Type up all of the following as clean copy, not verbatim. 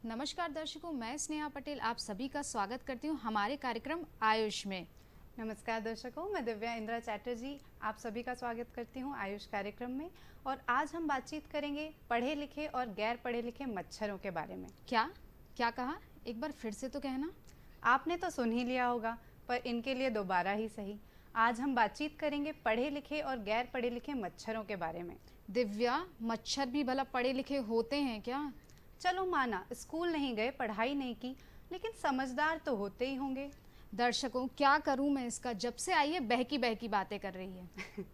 नमस्कार दर्शकों, मैं स्नेहा पटेल आप सभी का स्वागत करती हूँ हमारे कार्यक्रम आयुष में। नमस्कार दर्शकों, मैं दिव्या इंद्रा चैटर्जी आप सभी का स्वागत करती हूँ आयुष कार्यक्रम में। और आज हम बातचीत करेंगे पढ़े लिखे और गैर पढ़े लिखे मच्छरों के बारे में। क्या क्या कहा? एक बार फिर से तो कहना। आपने तो सुन ही लिया होगा, पर इनके लिए दोबारा ही सही। आज हम बातचीत करेंगे पढ़े लिखे और गैर पढ़े लिखे मच्छरों के बारे में। दिव्या, मच्छर भी भला पढ़े लिखे होते हैं क्या? चलो माना स्कूल नहीं गए, पढ़ाई नहीं की, लेकिन समझदार तो होते ही होंगे। दर्शकों, क्या करूं मैं इसका, जब से आई है बहकी बहकी बातें कर रही है।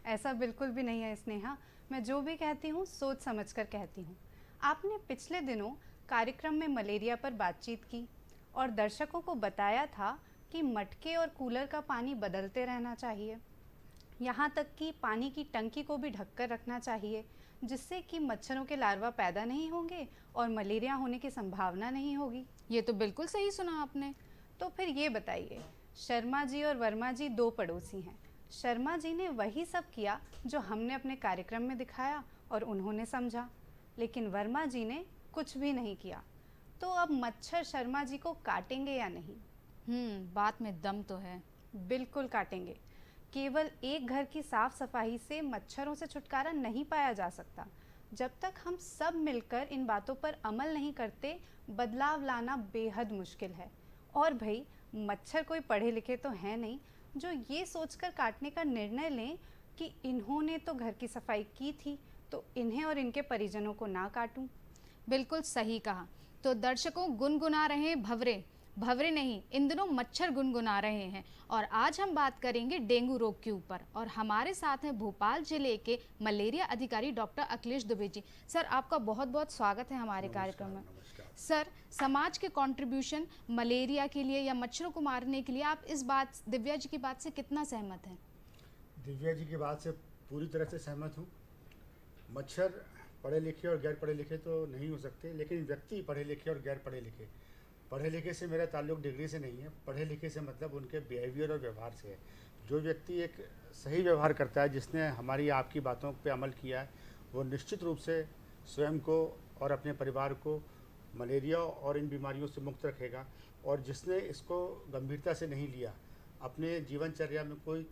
ऐसा बिल्कुल भी नहीं है स्नेहा, मैं जो भी कहती हूँ सोच समझकर कहती हूँ। आपने पिछले दिनों कार्यक्रम में मलेरिया पर बातचीत की और दर्शकों को बताया था कि मटके और कूलर का पानी बदलते रहना चाहिए। यहाँ तक कि पानी की टंकी को भी ढककर रखना चाहिए, जिससे कि मच्छरों के लार्वा पैदा नहीं होंगे और मलेरिया होने की संभावना नहीं होगी। ये तो बिल्कुल सही सुना आपने। तो फिर ये बताइए, शर्मा जी और वर्मा जी दो पड़ोसी हैं। शर्मा जी ने वही सब किया जो हमने अपने कार्यक्रम में दिखाया और उन्होंने समझा, लेकिन वर्मा जी ने कुछ भी नहीं किया। तो अब मच्छर शर्मा जी को काटेंगे या नहीं? बात में दम तो है। बिल्कुल काटेंगे। केवल एक घर की साफ सफाई से मच्छरों से छुटकारा नहीं पाया जा सकता। जब तक हम सब मिलकर इन बातों पर अमल नहीं करते, बदलाव लाना बेहद मुश्किल है। और भाई, मच्छर कोई पढ़े लिखे तो है नहीं जो ये सोचकर काटने का निर्णय लें कि इन्होंने तो घर की सफाई की थी, तो इन्हें और इनके परिजनों को ना काटूं। बिल्कुल सही कहा। तो दर्शकों, गुनगुना रहे हैं भंवरे, भंवरे नहीं, इन दिनों मच्छर गुनगुना रहे हैं। और आज हम बात करेंगे डेंगू रोग के ऊपर। और हमारे साथ हैं भोपाल जिले के मलेरिया अधिकारी डॉक्टर अखिलेश दुबे जी। सर, आपका बहुत बहुत स्वागत है हमारे कार्यक्रम में। सर, समाज के कंट्रीब्यूशन मलेरिया के लिए या मच्छरों को मारने के लिए, आप इस बात, दिव्या जी की बात से कितना सहमत हैं? दिव्या जी की बात से पूरी तरह से सहमत हूँ। मच्छर पढ़े लिखे और गैर पढ़े लिखे तो नहीं हो सकते, लेकिन व्यक्ति पढ़े लिखे और गैर पढ़े लिखे। पढ़े लिखे से मेरा ताल्लुक डिग्री से नहीं है, पढ़े लिखे से मतलब उनके बिहेवियर और व्यवहार से है। जो व्यक्ति एक सही व्यवहार करता है, जिसने हमारी आपकी बातों पे अमल किया है, वो निश्चित रूप से स्वयं को और अपने परिवार को मलेरिया और इन बीमारियों से मुक्त रखेगा। और जिसने इसको गंभीरता से नहीं लिया, अपने जीवनचर्या में कोई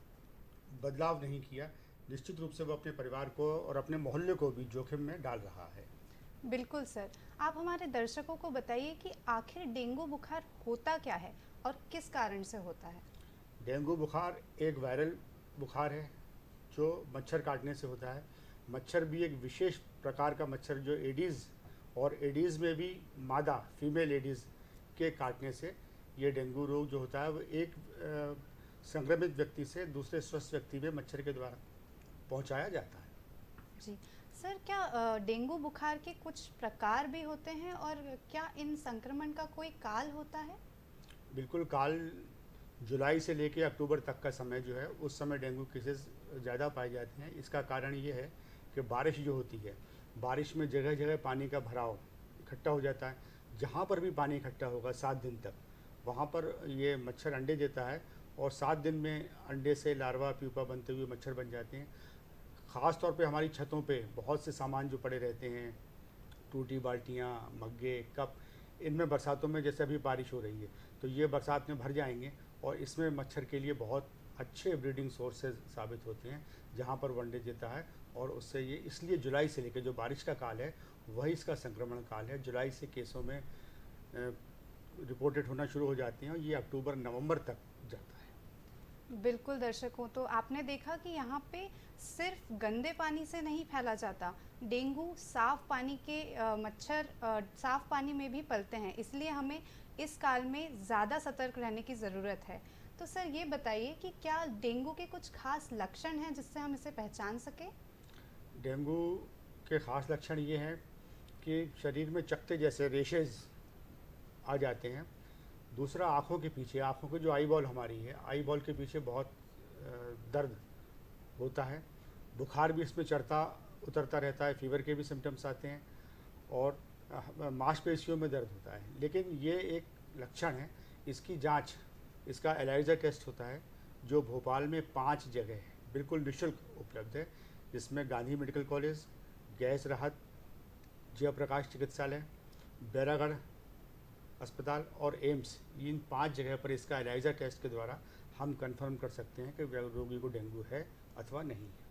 बदलाव नहीं किया, निश्चित रूप से वो अपने परिवार को और अपने मोहल्ले को भी जोखिम में डाल रहा है। बिल्कुल सर, आप हमारे दर्शकों को बताइए कि आखिर डेंगू बुखार होता क्या है और किस कारण से होता है? डेंगू बुखार एक वायरल बुखार है जो मच्छर काटने से होता है। मच्छर भी एक विशेष प्रकार का मच्छर जो एडीज़, और एडीज़ में भी मादा फीमेल एडीज़ के काटने से ये डेंगू रोग जो होता है वो एक संक्रमित व्यक्ति से दूसरे स्वस्थ व्यक्ति में मच्छर के द्वारा पहुंचाया जाता है। जी सर, क्या डेंगू बुखार के कुछ प्रकार भी होते हैं और क्या इन संक्रमण का कोई काल होता है? बिल्कुल, काल जुलाई से लेकर अक्टूबर तक का समय जो है, उस समय डेंगू केसेस ज़्यादा पाए जाते हैं। इसका कारण ये है कि बारिश जो होती है, बारिश में जगह जगह पानी का भराव इकट्ठा हो जाता है। जहाँ पर भी पानी इकट्ठा होगा 7 दिन तक, वहाँ पर ये मच्छर अंडे देता है और 7 दिन में अंडे से लार्वा प्यूपा बनते हुए मच्छर बन जाते हैं। ख़ास तौर पे हमारी छतों पे बहुत से सामान जो पड़े रहते हैं, टूटी बाल्टियाँ, मग्गे, कप, इनमें बरसातों में जैसे अभी बारिश हो रही है तो ये बरसात में भर जाएंगे और इसमें मच्छर के लिए बहुत अच्छे ब्रीडिंग सोर्सेज साबित होते हैं, जहाँ पर वो अंडे देता है। और उससे ये इसलिए जुलाई से लेकर जो बारिश का काल है वही इसका संक्रमण काल है। जुलाई से केसों में रिपोर्टेड होना शुरू हो जाती हैं और ये अक्टूबर नवंबर तक जाता है। बिल्कुल दर्शकों, तो आपने देखा कि यहाँ पे सिर्फ गंदे पानी से नहीं फैला जाता, डेंगू साफ पानी के मच्छर साफ पानी में भी पलते हैं। इसलिए हमें इस काल में ज़्यादा सतर्क रहने की ज़रूरत है। तो सर ये बताइए कि क्या डेंगू के कुछ खास लक्षण हैं जिससे हम इसे पहचान सकें? डेंगू के ख़ास लक्षण ये हैं कि शरीर में चकत्ते जैसे रेशेज़ आ जाते हैं। दूसरा, आँखों के पीछे, आँखों की जो आई बॉल हमारी है, आई बॉल के पीछे बहुत दर्द होता है। बुखार भी इसमें चढ़ता उतरता रहता है, फीवर के भी सिम्टम्स आते हैं और मांसपेशियों में दर्द होता है। लेकिन ये एक लक्षण है, इसकी जांच, इसका एलाइजा टेस्ट होता है जो भोपाल में 5 जगह है, बिल्कुल निःशुल्क उपलब्ध है, जिसमें गांधी मेडिकल कॉलेज, गैस राहत, जयप्रकाश चिकित्सालय, बैरागढ़ अस्पताल और एम्स, इन 5 जगह पर इसका एलाइजा टेस्ट के द्वारा हम कंफर्म कर सकते हैं कि रोगी को डेंगू है अथवा नहीं है।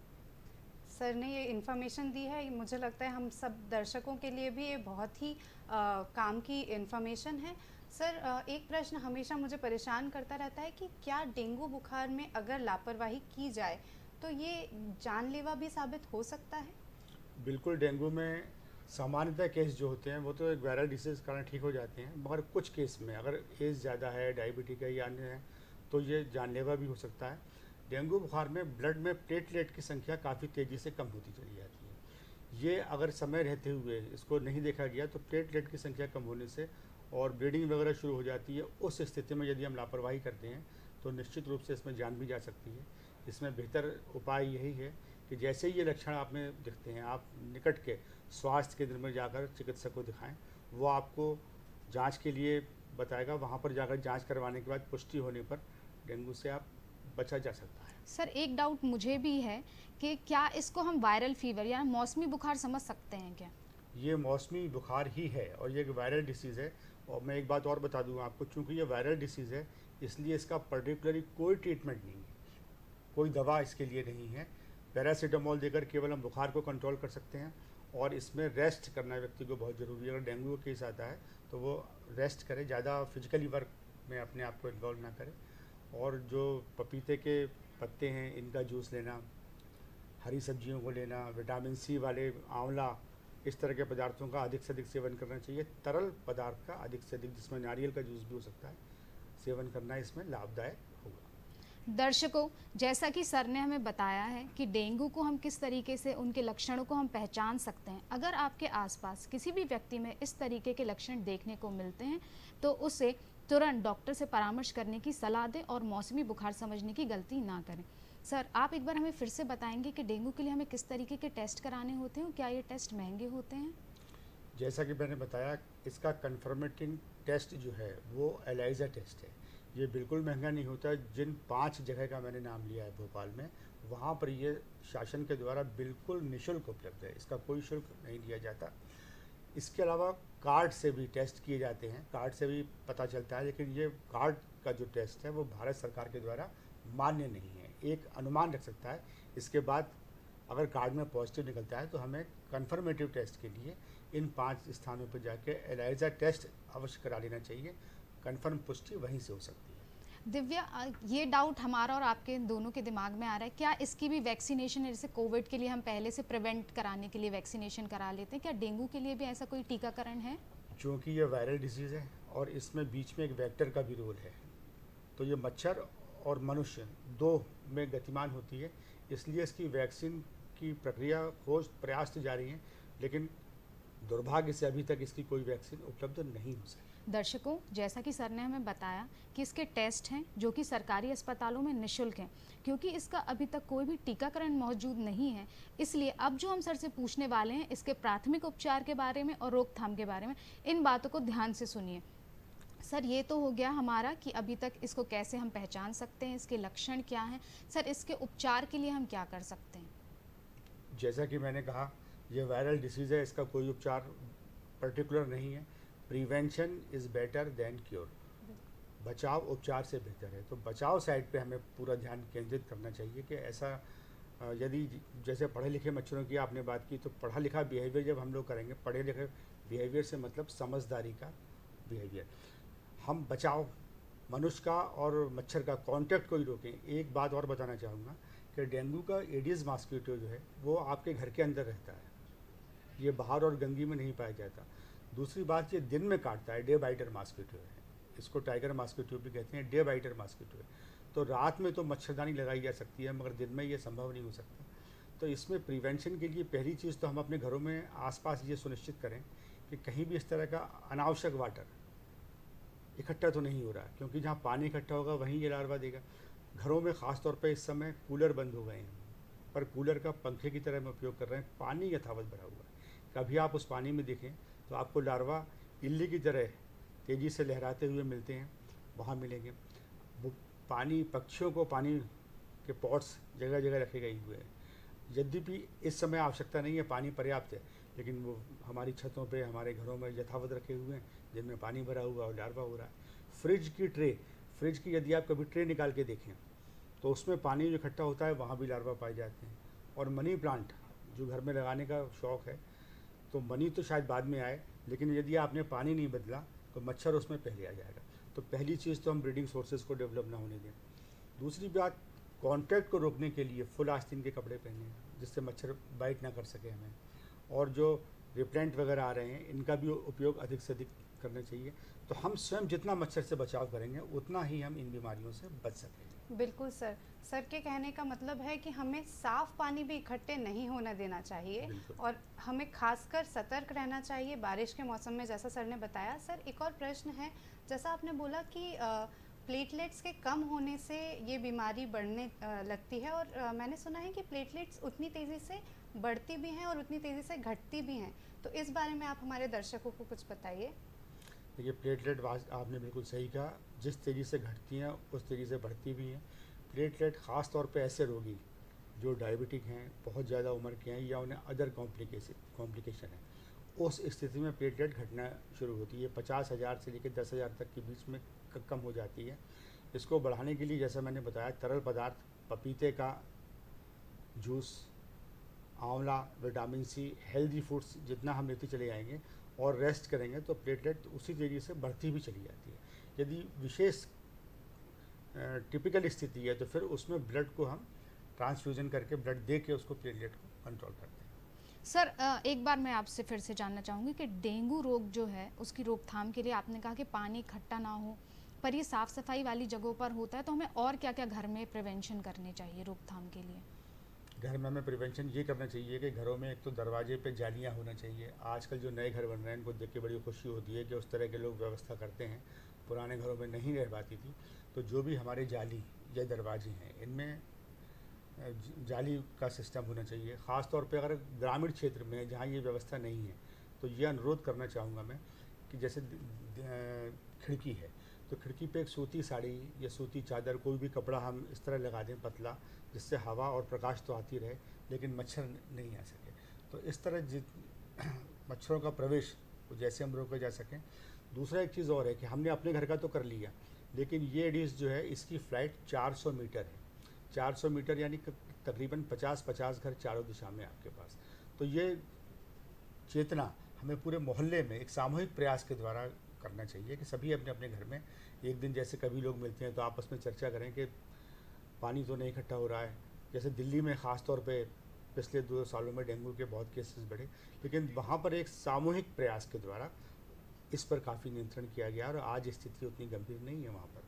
सर ने ये इन्फॉर्मेशन दी है, मुझे लगता है हम सब दर्शकों के लिए भी ये बहुत ही काम की इन्फॉर्मेशन है। सर एक प्रश्न हमेशा मुझे परेशान करता रहता है कि क्या डेंगू बुखार में अगर लापरवाही की जाए तो ये जानलेवा भी साबित हो सकता है? बिल्कुल, डेंगू में सामान्यतः केस जो होते हैं वो तो एक वायरल डिसीज़ कारण ठीक हो जाते हैं, मगर कुछ केस में अगर एज ज़्यादा है, डायबिटिक है या अन्य है, तो ये जानलेवा भी हो सकता है। डेंगू बुखार में ब्लड में प्लेटलेट की संख्या काफ़ी तेज़ी से कम होती चली जाती है। ये अगर समय रहते हुए इसको नहीं देखा गया तो प्लेटलेट की संख्या कम होने से और ब्लीडिंग वगैरह शुरू हो जाती है। उस स्थिति में यदि हम लापरवाही करते हैं तो निश्चित रूप से इसमें जान भी जा सकती है। इसमें बेहतर उपाय यही है कि जैसे ही ये लक्षण आप में दिखते हैं, आप निकट के स्वास्थ्य केंद्र में जाकर चिकित्सक को दिखाएं। वो आपको जांच के लिए बताएगा। वहाँ पर जाकर जांच करवाने के बाद पुष्टि होने पर डेंगू से आप बचा जा सकता है। सर एक डाउट मुझे भी है कि क्या इसको हम वायरल फीवर या मौसमी बुखार समझ सकते हैं क्या? ये मौसमी बुखार ही है और ये एक वायरल डिसीज़ है। और मैं एक बात और बता दूँ आपको, चूँकि ये वायरल डिसीज़ है इसलिए इसका पर्टिकुलरली कोई ट्रीटमेंट नहीं है, कोई दवा इसके लिए नहीं है। पैरासीटामोल देकर केवल हम बुखार को कंट्रोल कर सकते हैं और इसमें रेस्ट करना व्यक्ति को बहुत ज़रूरी है। अगर डेंगू का केस आता है तो वो रेस्ट करे, ज़्यादा फिजिकली वर्क में अपने आप को इन्वॉल्व ना करे। और जो पपीते के पत्ते हैं इनका जूस लेना, हरी सब्जियों को लेना, विटामिन सी वाले आंवला, इस तरह के पदार्थों का अधिक से अधिक सेवन करना चाहिए। तरल पदार्थ का अधिक से अधिक, जिसमें नारियल का जूस भी हो सकता है, सेवन करना इसमें लाभदायक होगा। दर्शकों, जैसा कि सर ने हमें बताया है कि डेंगू को हम किस तरीके से उनके लक्षणों को हम पहचान सकते हैं। अगर आपके आसपास किसी भी व्यक्ति में इस तरीके के लक्षण देखने को मिलते हैं तो उसे तुरंत डॉक्टर से परामर्श करने की सलाह दें और मौसमी बुखार समझने की गलती ना करें। सर आप एक बार हमें फिर से बताएंगे कि डेंगू के लिए हमें किस तरीके के टेस्ट कराने होते हैं, क्या ये टेस्ट महंगे होते हैं? जैसा कि मैंने बताया, इसका कन्फर्मेटिंग टेस्ट जो है वो एलाइजा टेस्ट है। ये बिल्कुल महंगा नहीं होता। जिन 5 जगह का मैंने नाम लिया है भोपाल में, वहाँ पर ये शासन के द्वारा बिल्कुल निःशुल्क उपलब्ध है, इसका कोई शुल्क नहीं लिया जाता। इसके अलावा कार्ड से भी टेस्ट किए जाते हैं, कार्ड से भी पता चलता है, लेकिन ये कार्ड का जो टेस्ट है वो भारत सरकार के द्वारा मान्य नहीं है। एक अनुमान रख सकता है। इसके बाद अगर कार्ड में पॉजिटिव निकलता है तो हमें कन्फर्मेटिव टेस्ट के लिए इन 5 स्थानों पर जाके एलाइजा टेस्ट अवश्य करा लेना चाहिए। कन्फर्म पुष्टि वहीं से हो सकती है। दिव्या, ये डाउट हमारा और आपके दोनों के दिमाग में आ रहा है, क्या इसकी भी वैक्सीनेशन है? जैसे कोविड के लिए हम पहले से प्रिवेंट कराने के लिए वैक्सीनेशन करा लेते हैं, क्या डेंगू के लिए भी ऐसा कोई टीकाकरण है? क्योंकि ये वायरल डिजीज़ है और इसमें बीच में एक वेक्टर का भी रोल है, तो ये मच्छर और मनुष्य 2 में गतिमान होती है, इसलिए इसकी वैक्सीन की प्रक्रिया खोज प्रयास तो जारी हैं, लेकिन दुर्भाग्य से अभी तक इसकी कोई वैक्सीन उपलब्ध नहीं हो सकी। दर्शकों, जैसा कि सर ने हमें बताया कि इसके टेस्ट हैं जो कि सरकारी अस्पतालों में निःशुल्क हैं, क्योंकि इसका अभी तक कोई भी टीकाकरण मौजूद नहीं है। इसलिए अब जो हम सर से पूछने वाले हैं इसके प्राथमिक उपचार के बारे में और रोकथाम के बारे में, इन बातों को ध्यान से सुनिए। सर ये तो हो गया हमारा कि अभी तक इसको कैसे हम पहचान सकते हैं, इसके लक्षण क्या हैं। सर इसके उपचार के लिए हम क्या कर सकते हैं? जैसा कि मैंने कहा, ये वायरल डिसीज़ है, इसका कोई उपचार पर्टिकुलर नहीं है। Prevention is better than cure. बचाव उपचार से बेहतर है। तो बचाव साइड पे हमें पूरा ध्यान केंद्रित करना चाहिए कि ऐसा यदि जैसे पढ़े लिखे मच्छरों की आपने बात की, तो पढ़ा लिखा बिहेवियर जब हम लोग करेंगे, पढ़े लिखे बिहेवियर से मतलब समझदारी का बिहेवियर, हम बचाव मनुष्य का और मच्छर का कांटेक्ट को ही रोकें। एक बात और बताना चाहूँगा कि डेंगू का एडिस मॉस्किटो जो है वो आपके घर के अंदर रहता है, ये बाहर और गंदगी में नहीं पाया जाता। दूसरी बात, ये दिन में काटता है, डे बाइटर मॉस्किटो है, इसको टाइगर मॉस्किटो भी कहते हैं, डे बाइटर मॉस्किटो है। तो रात में तो मच्छरदानी लगाई जा सकती है, मगर दिन में ये संभव नहीं हो सकता। तो इसमें प्रिवेंशन के लिए पहली चीज़ तो हम अपने घरों में आसपास ये सुनिश्चित करें कि कहीं भी इस तरह का अनावश्यक वाटर इकट्ठा तो नहीं हो रहा है, क्योंकि जहाँ पानी इकट्ठा होगा वहीं ये लार्वा देगा। घरों में ख़ास तौर पे इस समय कूलर बंद हो गए हैं, पर कूलर का पंखे की तरह हम उपयोग कर रहे हैं, पानी यथावत भरा हुआ है। कभी आप उस पानी में देखें तो आपको लार्वा इल्ली की तरह तेज़ी से लहराते हुए मिलते हैं, वहाँ मिलेंगे। वो पानी, पक्षियों को पानी के पॉट्स जगह जगह रखे गए हुए हैं। यद्यपि इस समय आवश्यकता नहीं है, पानी पर्याप्त है, लेकिन वो हमारी छतों पे, हमारे घरों में यथावत रखे हुए हैं, जिनमें पानी भरा हुआ और लार्वा हो रहा है। फ्रिज की यदि आप कभी ट्रे निकाल के देखें तो उसमें पानी जो इकट्ठा होता है वहाँ भी लार्वा पाए जाते हैं। और मनी प्लांट जो घर में लगाने का शौक़ है, तो मनी तो शायद बाद में आए, लेकिन यदि आपने पानी नहीं बदला तो मच्छर उसमें पहले आ जाएगा। तो पहली चीज़ तो हम ब्रीडिंग सोर्सेज को डेवलप ना होने दें। दूसरी बात, कांटेक्ट को रोकने के लिए फुल आस्तीन के कपड़े पहने, जिससे मच्छर बाइट ना कर सके हमें। और जो रिपेलेंट वगैरह आ रहे हैं, इनका भी उपयोग अधिक से अधिक करना चाहिए। तो हम स्वयं जितना मच्छर से बचाव करेंगे उतना ही हम इन बीमारियों से बच सकेंगे। बिल्कुल सर। सर के कहने का मतलब है कि हमें साफ पानी भी इकट्ठे नहीं होने देना चाहिए और हमें खासकर सतर्क रहना चाहिए बारिश के मौसम में, जैसा सर ने बताया। सर, एक और प्रश्न है, जैसा आपने बोला कि प्लेटलेट्स के कम होने से ये बीमारी बढ़ने लगती है, और मैंने सुना है कि प्लेटलेट्स उतनी तेज़ी से बढ़ती भी हैं और उतनी तेज़ी से घटती भी हैं। तो इस बारे में आप हमारे दर्शकों को कुछ बताइए। देखिए, प्लेटलेट आपने बिल्कुल सही कहा, जिस तेज़ी से घटती हैं उस तेज़ी से बढ़ती भी हैं। प्लेटलेट ख़ास तौर पे ऐसे रोगी जो डायबिटिक हैं, बहुत ज़्यादा उम्र के हैं, या उन्हें अदर कॉम्प्लिकेशन है, उस स्थिति में प्लेटलेट घटना शुरू होती है। 50,000 से लेकर 10,000 तक के बीच में कम हो जाती है। इसको बढ़ाने के लिए, जैसा मैंने बताया, तरल पदार्थ, पपीते का जूस, आंवला, विटामिन सी, हेल्दी फूड्स जितना हम लेते चले जाएंगे और रेस्ट करेंगे तो प्लेटलेट उसी तेज़ी से बढ़ती भी चली जाती है। यदि विशेष टिपिकल स्थिति है तो फिर उसमें ब्लड को हम ट्रांसफ्यूजन करके, ब्लड दे के उसको प्लेटलेट को कंट्रोल करते हैं। सर, एक बार मैं आपसे फिर से जानना चाहूँगी कि डेंगू रोग जो है उसकी रोकथाम के लिए आपने कहा कि पानी इकट्ठा ना हो, पर ये साफ़ सफाई वाली जगहों पर होता है, तो हमें और क्या क्या घर में प्रिवेंशन करने चाहिए रोकथाम के लिए? घर में हमें प्रिवेंशन ये करना चाहिए कि घरों में एक तो दरवाजे पे जालियाँ होना चाहिए। आजकल जो नए घर बन रहे हैं इनको देख के बड़ी खुशी होती है कि उस तरह के लोग व्यवस्था करते हैं, पुराने घरों में नहीं रह पाती थी। तो जो भी हमारे जाली या दरवाजे हैं, इनमें जाली का सिस्टम होना चाहिए। ख़ास तौर पे अगर ग्रामीण क्षेत्र में जहाँ ये व्यवस्था नहीं है, तो ये अनुरोध करना चाहूँगा मैं कि जैसे खिड़की है, तो खिड़की पे एक सूती साड़ी या सूती चादर, कोई भी कपड़ा हम इस तरह लगा दें पतला, जिससे हवा और प्रकाश तो आती रहे लेकिन मच्छर नहीं आ सके। तो इस तरह मच्छरों का प्रवेश जैसे हम रोके जा सकें। दूसरा एक चीज़ और है कि हमने अपने घर का तो कर लिया, लेकिन ये डिश जो है इसकी फ़्लाइट 400 मीटर है। 400 मीटर यानी तकरीबन 50-50 घर चारों दिशा में आपके पास। तो ये चेतना हमें पूरे मोहल्ले में एक सामूहिक प्रयास के द्वारा करना चाहिए कि सभी अपने अपने घर में एक दिन, जैसे कभी लोग मिलते हैं तो आपस में चर्चा करें कि पानी तो नहीं इकट्ठा हो रहा है। जैसे दिल्ली में ख़ास तौर पे पिछले 2 सालों में डेंगू के बहुत केसेस बढ़े, लेकिन वहाँ पर एक सामूहिक प्रयास के द्वारा इस पर काफ़ी नियंत्रण किया गया और आज स्थिति उतनी गंभीर नहीं है वहाँ पर।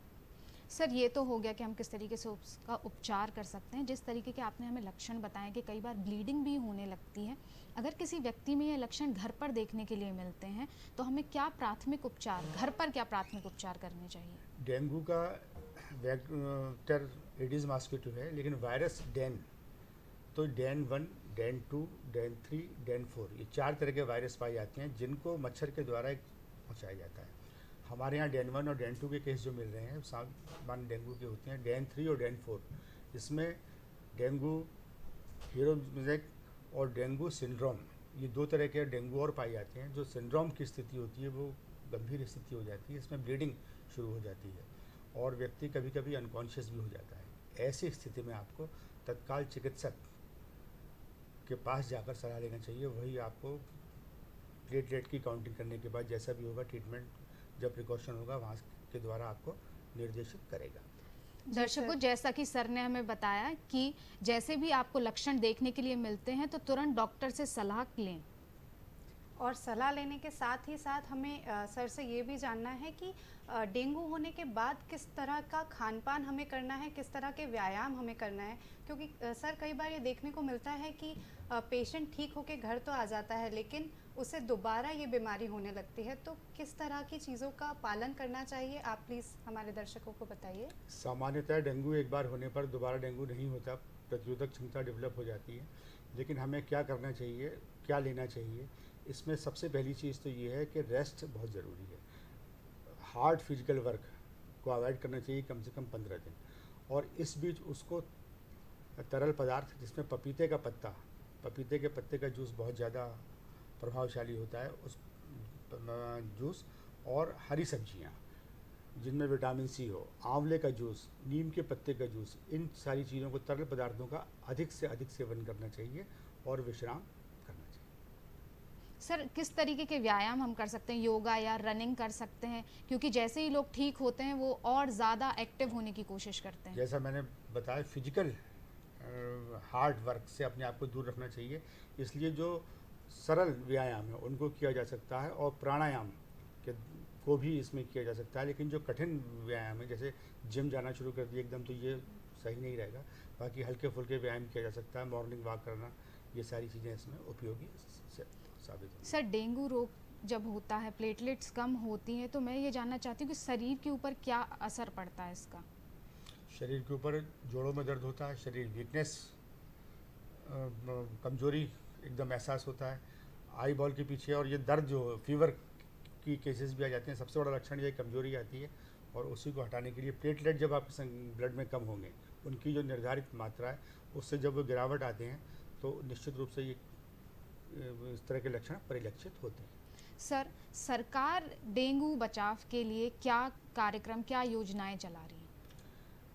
सर, ये तो हो गया कि हम किस तरीके से उसका उपचार कर सकते हैं। जिस तरीके के आपने हमें लक्षण बताए कि कई बार ब्लीडिंग भी होने लगती है, अगर किसी व्यक्ति में ये लक्षण घर पर देखने के लिए मिलते हैं तो हमें क्या प्राथमिक उपचार, घर पर क्या प्राथमिक उपचार करने चाहिए? डेंगू का वेक्टर एडिस मॉस्किटो है, लेकिन वायरस डेन, तो डेन 1, डेन 2, डेन 3, डेन 4, ये 4 तरह के वायरस पाए जाते हैं जिनको मच्छर के द्वारा पहुँचाया जाता है। हमारे यहाँ डेन 1 और डेन 2 के केस जो मिल रहे हैं सामान्य डेंगू के होते हैं। डेन 3 और डेन 4, इसमें डेंगू हीमोरेजिक और डेंगू सिंड्रोम, ये 2 तरह के डेंगू और पाए जाते हैं। जो सिंड्रोम की स्थिति होती है वो गंभीर स्थिति हो जाती है, इसमें ब्लीडिंग शुरू हो जाती है और व्यक्ति कभी कभी अनकॉन्शियस भी हो जाता है। ऐसी स्थिति में आपको तत्काल चिकित्सक के पास जाकर सलाह लेना चाहिए। वही आपको प्लेटलेट की काउंटिंग करने के बाद जैसा भी होगा ट्रीटमेंट, जब प्रिकॉशन होगा वहाँ के द्वारा आपको निर्देशित करेगा। दर्शकों, जैसा कि सर ने हमें बताया कि जैसे भी आपको लक्षण देखने के लिए मिलते हैं तो तुरंत डॉक्टर से सलाह लें। और सलाह लेने के साथ ही साथ हमें सर से ये भी जानना है कि डेंगू होने के बाद किस तरह का खान पान हमें करना है, किस तरह के व्यायाम हमें करना है, क्योंकि सर कई बार ये देखने को मिलता है कि पेशेंट ठीक होके घर तो आ जाता है लेकिन उसे दोबारा ये बीमारी होने लगती है। तो किस तरह की चीज़ों का पालन करना चाहिए, आप प्लीज़ हमारे दर्शकों को बताइए। सामान्यतः डेंगू एक बार होने पर दोबारा डेंगू नहीं होता, प्रतिरोधक क्षमता डेवलप हो जाती है। लेकिन हमें क्या करना चाहिए, क्या लेना चाहिए, इसमें सबसे पहली चीज़ तो ये है कि रेस्ट बहुत ज़रूरी है। हार्ड फिजिकल वर्क को अवॉइड करना चाहिए कम से कम 15 दिन। और इस बीच उसको तरल पदार्थ जिसमें पपीते के पत्ते का जूस बहुत ज़्यादा प्रभावशाली होता है उस जूस, और हरी सब्जियां जिनमें विटामिन सी हो, आंवले का जूस, नीम के पत्ते का जूस, इन सारी चीज़ों को, तरल पदार्थों का अधिक से अधिक सेवन करना चाहिए और विश्राम करना चाहिए। सर किस तरीके के व्यायाम हम कर सकते हैं, योगा या रनिंग कर सकते हैं, क्योंकि जैसे ही लोग ठीक होते हैं वो और ज़्यादा एक्टिव होने की कोशिश करते हैं। जैसा मैंने बताया, फिजिकल हार्ड वर्क से अपने आप को दूर रखना चाहिए, इसलिए जो सरल व्यायाम है उनको किया जा सकता है, और प्राणायाम के को भी इसमें किया जा सकता है। लेकिन जो कठिन व्यायाम है, जैसे जिम जाना शुरू कर दिया एकदम, तो ये सही नहीं रहेगा। बाकी हल्के फुल्के व्यायाम किया जा सकता है, मॉर्निंग वॉक करना, ये सारी चीज़ें इसमें उपयोगी साबित होंगी। सर डेंगू रोग जब होता है, प्लेटलेट्स कम होती हैं, तो मैं ये जानना चाहती हूँ कि शरीर के ऊपर क्या असर पड़ता है इसका। शरीर के ऊपर जोड़ों में दर्द होता है, शरीर वीकनेस, कमजोरी एकदम एहसास होता है आई बॉल के पीछे, और ये दर्द जो फीवर की केसेस भी आ जाते हैं। सबसे बड़ा लक्षण ये कमजोरी आती है, और उसी को हटाने के लिए प्लेटलेट जब आपके ब्लड में कम होंगे, उनकी जो निर्धारित मात्रा है उससे जब वो गिरावट आते हैं, तो निश्चित रूप से ये इस तरह के लक्षण परिलक्षित होते हैं। सर सरकार डेंगू बचाव के लिए क्या कार्यक्रम, क्या योजनाएं चला रही है?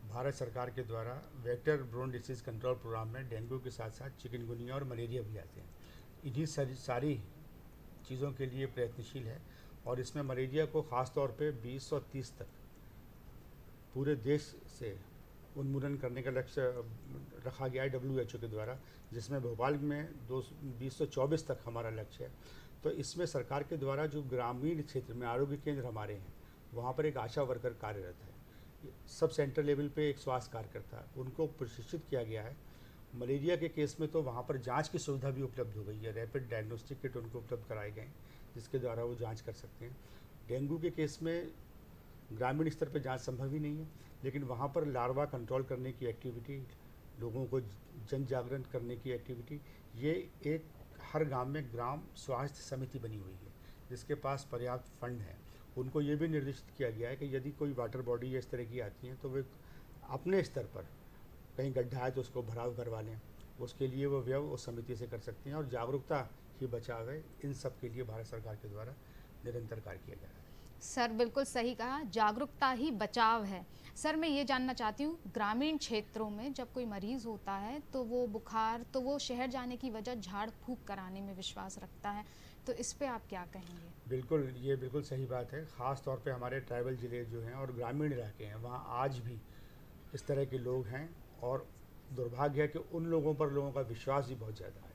भारत सरकार के द्वारा vector borne disease control programme में डेंगू के साथ साथ चिकनगुनिया और मलेरिया भी आते हैं। इन्हीं सारी चीज़ों के लिए प्रयत्नशील है, और इसमें मलेरिया को ख़ास तौर पे 2030 तक पूरे देश से उन्मूलन करने का लक्ष्य रखा गया है WHO के द्वारा, जिसमें भोपाल में 2024 तक हमारा लक्ष्य है। तो इसमें सरकार के द्वारा जो ग्रामीण क्षेत्र में आरोग्य केंद्र हमारे हैं, वहाँ पर एक आशा वर्कर कार्यरत है, सब सेंटर लेवल पे एक स्वास्थ्य कार्यकर्ता, उनको प्रशिक्षित किया गया है। मलेरिया के केस में तो वहाँ पर जांच की सुविधा भी उपलब्ध हो गई है, रैपिड डायग्नोस्टिक किट उनको उपलब्ध कराए गए हैं, जिसके द्वारा वो जांच कर सकते हैं। डेंगू के केस में ग्रामीण स्तर पर जांच संभव ही नहीं है, लेकिन वहाँ पर लार्वा कंट्रोल करने की एक्टिविटी, लोगों को जन जागरण करने की एक्टिविटी, ये एक हर गांव में ग्राम स्वास्थ्य समिति बनी हुई है, जिसके पास पर्याप्त फंड है। उनको ये भी निर्देशित किया गया है कि यदि कोई वाटर बॉडी या इस तरह की आती हैं, तो वे अपने स्तर पर कहीं गड्ढा है तो उसको भराव करवा लें, उसके लिए वो व्यय उस समिति से कर सकते हैं। और जागरूकता ही बचाव है, इन सब के लिए भारत सरकार के द्वारा निरंतर कार्य किया जा रहा है। सर बिल्कुल सही कहा, जागरूकता ही बचाव है। सर मैं ये जानना चाहती हूँ, ग्रामीण क्षेत्रों में जब कोई मरीज़ होता है तो वो बुखार, तो वो शहर जाने की वजह झाड़ फूंक कराने में विश्वास रखता है, तो इस पे आप क्या कहेंगे? बिल्कुल, ये बिल्कुल सही बात है। ख़ास तौर पे हमारे ट्राइबल ज़िले जो हैं और ग्रामीण इलाके हैं, वहाँ आज भी इस तरह के लोग हैं, और दुर्भाग्य है कि उन लोगों पर लोगों का विश्वास भी बहुत ज़्यादा है,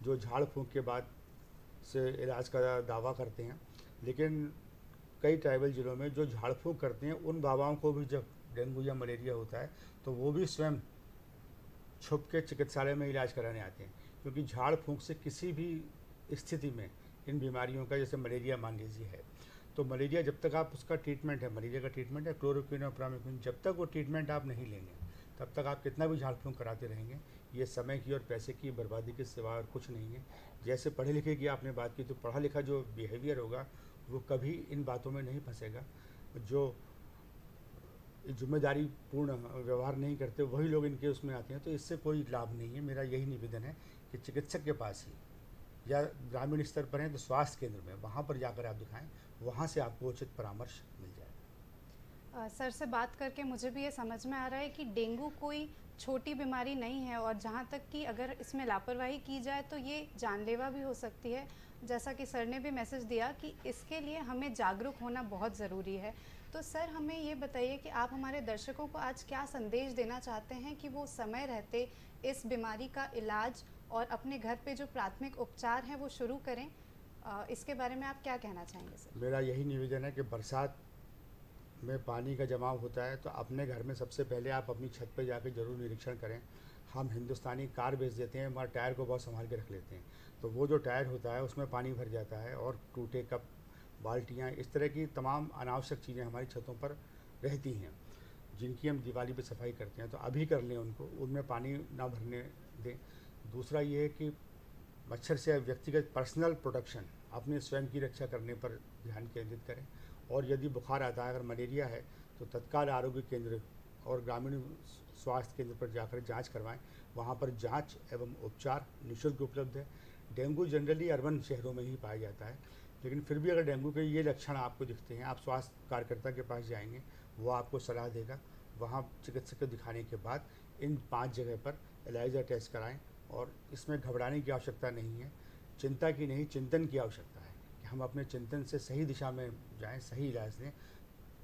जो झाड़ फूंक के बाद से इलाज का दावा करते हैं। लेकिन कई ट्राइबल ज़िलों में जो झाड़ फूंक करते हैं, उन बाबाओं को भी जब डेंगू या मलेरिया होता है, तो वो भी स्वयं छुप के चिकित्सालय में इलाज कराने आते हैं, क्योंकि झाड़ फूंक से किसी भी स्थिति में इन बीमारियों का, जैसे मलेरिया मान लीजिए है, तो मलेरिया जब तक आप उसका ट्रीटमेंट है, मलेरिया का ट्रीटमेंट है क्लोरोक्विन और प्रामिक्विन, जब तक वो ट्रीटमेंट आप नहीं लेंगे, तब तक आप कितना भी झाड़ फूंक कराते रहेंगे, ये समय की और पैसे की बर्बादी के सिवा और कुछ नहीं है। जैसे पढ़े लिखे की आपने बात की, तो पढ़ा लिखा जो बिहेवियर होगा वो कभी इन बातों में नहीं फंसेगा। जो जिम्मेदारी पूर्ण व्यवहार नहीं करते, वही लोग इनके उसमें आते हैं, तो इससे कोई लाभ नहीं है। मेरा यही निवेदन है कि चिकित्सक के पास ही, या ग्रामीण स्तर पर हैं तो स्वास्थ्य केंद्र में, वहाँ पर जाकर आप दिखाएं, वहाँ से आपको उचित परामर्श मिल जाएगा। सर से बात करके मुझे भी ये समझ में आ रहा है कि डेंगू कोई छोटी बीमारी नहीं है, और जहाँ तक कि अगर इसमें लापरवाही की जाए तो ये जानलेवा भी हो सकती है। जैसा कि सर ने भी मैसेज दिया कि इसके लिए हमें जागरूक होना बहुत ज़रूरी है। तो सर हमें ये बताइए कि आप हमारे दर्शकों को आज क्या संदेश देना चाहते हैं कि वो समय रहते इस बीमारी का इलाज और अपने घर पे जो प्राथमिक उपचार हैं वो शुरू करें? इसके बारे में आप क्या कहना चाहेंगे सर? मेरा यही निवेदन है कि बरसात में पानी का जमाव होता है, तो अपने घर में सबसे पहले आप अपनी छत पे जाकर जरूर निरीक्षण करें। हम हिंदुस्तानी कार बेच देते हैं, हमारे टायर को बहुत संभाल के रख लेते हैं, तो वो जो टायर होता है उसमें पानी भर जाता है, और टूटे कप, बाल्टियाँ, इस तरह की तमाम अनावश्यक चीज़ें हमारी छतों पर रहती हैं, जिनकी हम दिवाली पे सफाई करते हैं। तो अभी कर लें उनको, उनमें पानी ना भरने दें। दूसरा ये है कि मच्छर से व्यक्तिगत पर्सनल प्रोटेक्शन, अपने स्वयं की रक्षा करने पर ध्यान केंद्रित करें। और यदि बुखार आता है, अगर मलेरिया है, तो तत्काल आरोग्य केंद्र और ग्रामीण स्वास्थ्य केंद्र पर जाकर जांच करवाएं। वहां पर जांच एवं उपचार निःशुल्क उपलब्ध है। डेंगू जनरली अर्बन शहरों में ही पाया जाता है, लेकिन फिर भी अगर डेंगू के ये लक्षण आपको दिखते हैं, आप स्वास्थ्य कार्यकर्ता के पास जाएंगे, वो आपको सलाह देगा। वहाँ चिकित्सक को दिखाने के बाद इन 5 जगह पर एलाइजा टेस्ट कराएं, और इसमें घबराने की आवश्यकता नहीं है, चिंता की नहीं, चिंतन की आवश्यकता है कि हम अपने चिंतन से सही दिशा में जाएं, सही इलाज लें,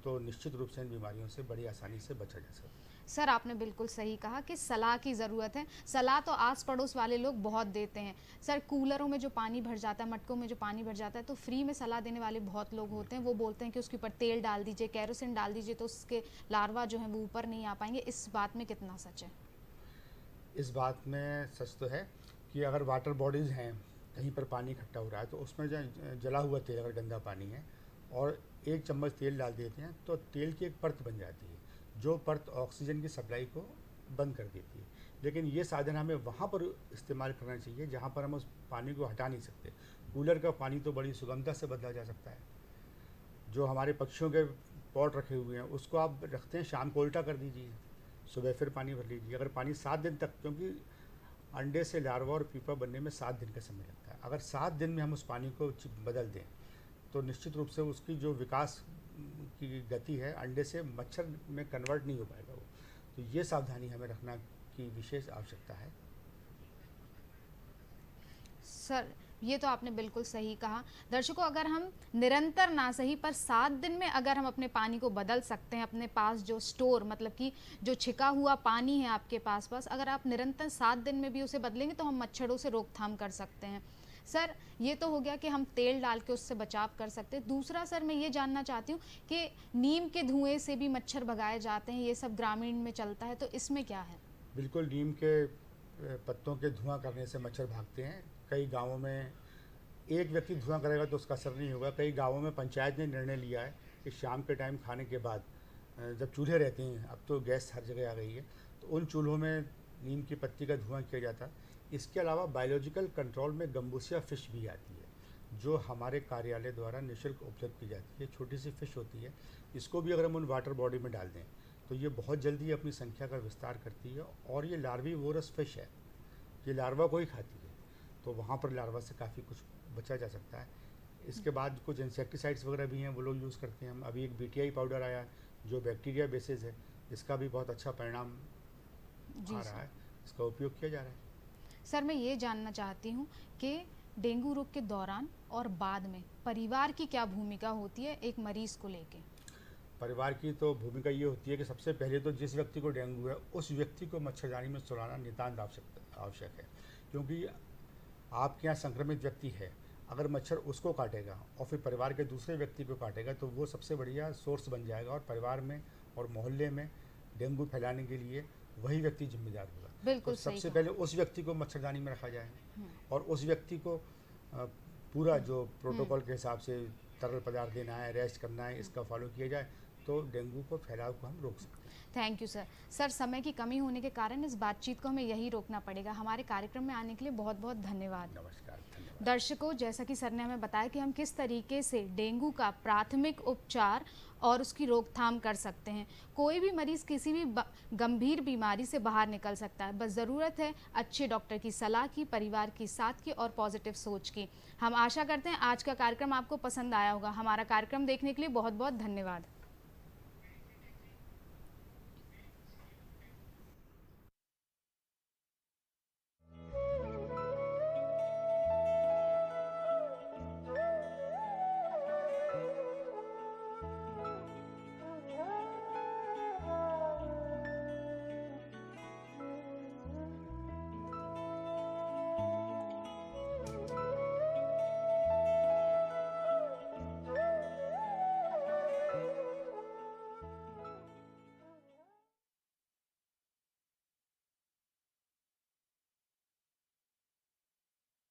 तो निश्चित रूप से इन बीमारियों से बड़ी आसानी से बचा जा सकता है। सर आपने बिल्कुल सही कहा कि सलाह की ज़रूरत है। सलाह तो आस पड़ोस वाले लोग बहुत देते हैं। सर कूलरों में जो पानी भर जाता है, मटकों में जो पानी भर जाता है, तो फ्री में सलाह देने वाले बहुत लोग होते हैं। वो बोलते हैं कि उसके ऊपर तेल डाल दीजिए, केरोसिन डाल दीजिए, तो उसके लार्वा जो हैं वो ऊपर नहीं आ पाएंगे। इस बात में कितना सच है? इस बात में सच तो है कि अगर वाटर बॉडीज़ हैं, कहीं पर पानी इकट्ठा हो रहा है, तो उसमें जो जला हुआ तेल, अगर गंदा पानी है और 1 चम्मच तेल डाल देते हैं, तो तेल की एक परत बन जाती है, जो परत ऑक्सीजन की सप्लाई को बंद कर देती है। लेकिन ये साधन हमें वहाँ पर इस्तेमाल करना चाहिए जहाँ पर हम उस पानी को हटा नहीं सकते। कूलर का पानी तो बड़ी सुगमता से बदला जा सकता है। जो हमारे पक्षियों के पॉट रखे हुए हैं, उसको आप रखते हैं, शाम को उल्टा कर दीजिए, सुबह फिर पानी भर लीजिए। अगर पानी 7 दिन तक, क्योंकि अंडे से लार्वा और पीपा बनने में 7 दिन का समय लगता है, अगर 7 दिन में हम उस पानी को बदल दें, तो निश्चित रूप से उसकी जो विकास की गति है, अंडे से मच्छर में कन्वर्ट नहीं हो पाएगा वो। तो ये सावधानी हमें रखना की विशेष आवश्यकता है। सर ये तो आपने बिल्कुल सही कहा। दर्शकों, अगर हम निरंतर ना सही पर 7 दिन में अगर हम अपने पानी को बदल सकते हैं, अपने पास जो स्टोर मतलब कि जो छिका हुआ पानी है आपके पास अगर आप निरंतर 7 दिन में भी उसे बदलेंगे, तो हम मच्छरों से रोकथाम कर सकते हैं। सर ये तो हो गया कि हम तेल डाल के उससे बचाव कर सकते हैं। दूसरा सर मैं ये जानना चाहती हूँ कि नीम के धुएं से भी मच्छर भगाए जाते हैं, ये सब ग्रामीण में चलता है, तो इसमें क्या है? बिल्कुल, नीम के पत्तों के धुआं करने से मच्छर भागते हैं। कई गांवों में एक व्यक्ति धुआं करेगा तो उसका असर नहीं होगा। कई गांवों में पंचायत ने निर्णय लिया है कि शाम के टाइम खाने के बाद, जब चूल्हे रहते हैं, अब तो गैस हर जगह आ गई है, तो उन चूल्हों में नीम की पत्ती का धुआं किया जाता है। इसके अलावा बायोलॉजिकल कंट्रोल में गम्बूसिया फ़िश भी आती है, जो हमारे कार्यालय द्वारा निःशुल्क उपलब्ध की जाती है। छोटी सी फ़िश होती है, इसको भी अगर हम उन वाटर बॉडी में डाल दें, तो ये बहुत जल्दी अपनी संख्या का विस्तार करती है, और ये लार्वीवोरस फ़िश है, ये लार्वा को ही खाती है, तो वहाँ पर लार्वा से काफ़ी कुछ बचा जा सकता है। इसके बाद कुछ इंसेक्टिसाइड्स वगैरह भी हैं, वो लोग यूज़ करते हैं। हम अभी एक BTI पाउडर आया है जो बैक्टीरिया बेसिस है, जिसका भी बहुत अच्छा परिणाम आ रहा है, इसका उपयोग किया जा रहा है। सर मैं ये जानना चाहती हूँ कि डेंगू रोग के दौरान और बाद में परिवार की क्या भूमिका होती है एक मरीज़ को लेके? परिवार की तो भूमिका ये होती है कि सबसे पहले तो जिस व्यक्ति को डेंगू है, उस व्यक्ति को मच्छरदानी में सुलाना नितांत आवश्यक है, क्योंकि आपके यहाँ संक्रमित व्यक्ति है, अगर मच्छर उसको काटेगा और फिर परिवार के दूसरे व्यक्ति को काटेगा, तो वो सबसे बढ़िया सोर्स बन जाएगा, और परिवार में और मोहल्ले में डेंगू फैलाने के लिए वही व्यक्ति जिम्मेदार होगा। बिल्कुल तो सबसे पहले उस व्यक्ति को मच्छरदानी में रखा जाए, और उस व्यक्ति को पूरा जो प्रोटोकॉल के हिसाब से तरल पदार्थ देना है, रेस्ट करना है, इसका फॉलो किया जाए, तो डेंगू को फैलाव को हम रोक सकते हैं। Thank you sir. सर समय की कमी होने के कारण इस बातचीत को हमें यही रोकना पड़ेगा। हमारे कार्यक्रम में आने के लिए बहुत बहुत धन्यवाद। नमस्कार, धन्यवाद। दर्शकों, जैसा कि सर ने हमें बताया कि हम किस तरीके से डेंगू का प्राथमिक उपचार और उसकी रोकथाम कर सकते हैं। कोई भी मरीज़ किसी भी गंभीर बीमारी से बाहर निकल सकता है, बस ज़रूरत है अच्छे डॉक्टर की सलाह की, परिवार की साथ की और पॉजिटिव सोच की। हम आशा करते हैं आज का कार्यक्रम आपको पसंद आया होगा। हमारा कार्यक्रम देखने के लिए बहुत बहुत धन्यवाद।